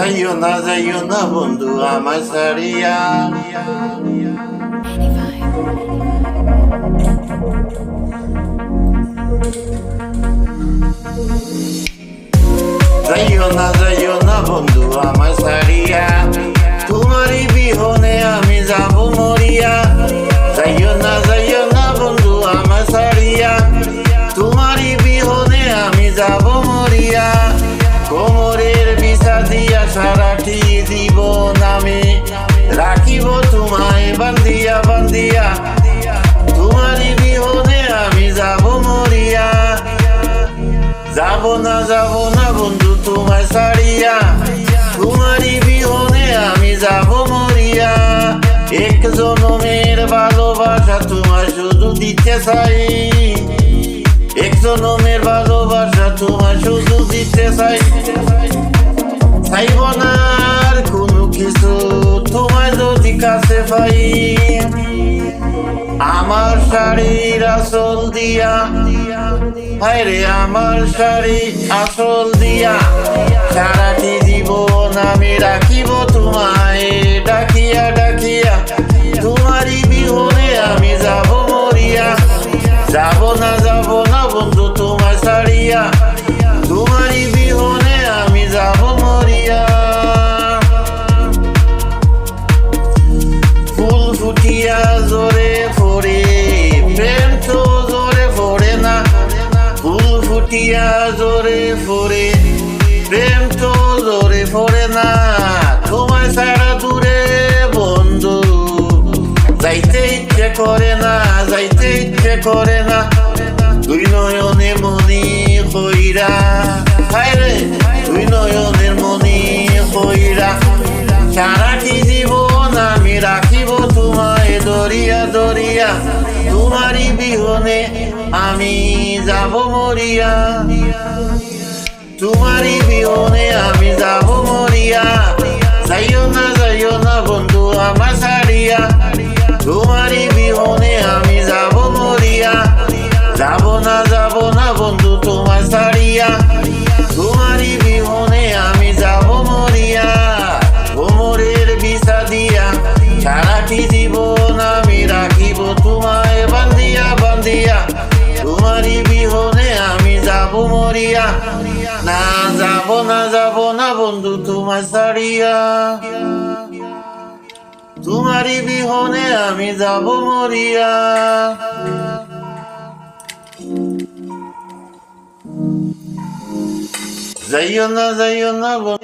যাইও না বন্ধু আমায় ছাড়িয়া। যাইও না বন্ধু আমায় ছাড়িয়া, তোমারই বিহনে আমি যাব মরিয়া। যাইও না বন্ধু আমায় ছাড়িয়া, তোমারই বিহনে আমি যাব মরিয়া। কোমরের বিছা দিয়া সারাটি জীবন আমি রাখিব তোমায় বান্ধিয়া বান্ধিয়া, তোমারই বিহনে আমি যাব মরিয়া। যাব না বন্ধু তোমায় ছাড়িয়া, তোমারই বিহনে আমি যাব মরিয়া। এক জনমের ভালোবাসা তোমায় শুধু দিতে চাই, এক জনমের ভালোবাসা তোমায় শুধু দিতে চাই। চাইব না আর কোনো কিছু তোমায় যদি কাছে পাই। আমার শাড়ির আঁচল দিয়া, হায়রে আমার শাড়ি আঁচল দিয়া, সারাটি জীবন আমি রাখিব তোমায় ডাকিয়া ডাকিয়া, তোমারই বিহনে আমি যাব মরিয়া। যাব না বন্ধু তোমায় ছাড়িয়া, তোমারই বিহনে আমি যাব মরিয়া। ফুল ফুটিয়া জোরে ফোরে, প্রেম তো জোরে ফোরে না। ফুল ফুটিয়া জোরে ফোরে, প্রেম তো জোরে ফোরে না। তোমায় ছাড়া দূরে বন্ধু যাইতে ইচ্ছে করে না, যাইতে ইচ্ছে করে না। দুই নয়নে মনি কইরা, হায়রে দুই নয়নের মনি কইরা, সারাটি জীবন আমি রাখিব তোমায় দরিয়া দরিয়া, তোমারই বিহনে আমি যাব মরিয়া। তোমারই বিহনে আমি যাব মরিয়া। যাইও না বন্ধু আমার ছাড়িয়া, তোমারই বিহনে আমি যাব মরিয়া। যাব না বন্ধু তোমায় ছাড়িয়া, তোমারই বিহনে আমি যাব মরিয়া। কোমরের বিছা দিয়া সারাটি জীবন আমি রাখিব তোমায় বান্ধিয়া বান্ধিয়া, তোমারই বিহনে আমি যাব মরিয়া। যাব না বন্ধু তোমায় ছাড়িয়া, তোমারই বিহনে আমি যাব মরিয়া। যাইও না বন্ধু।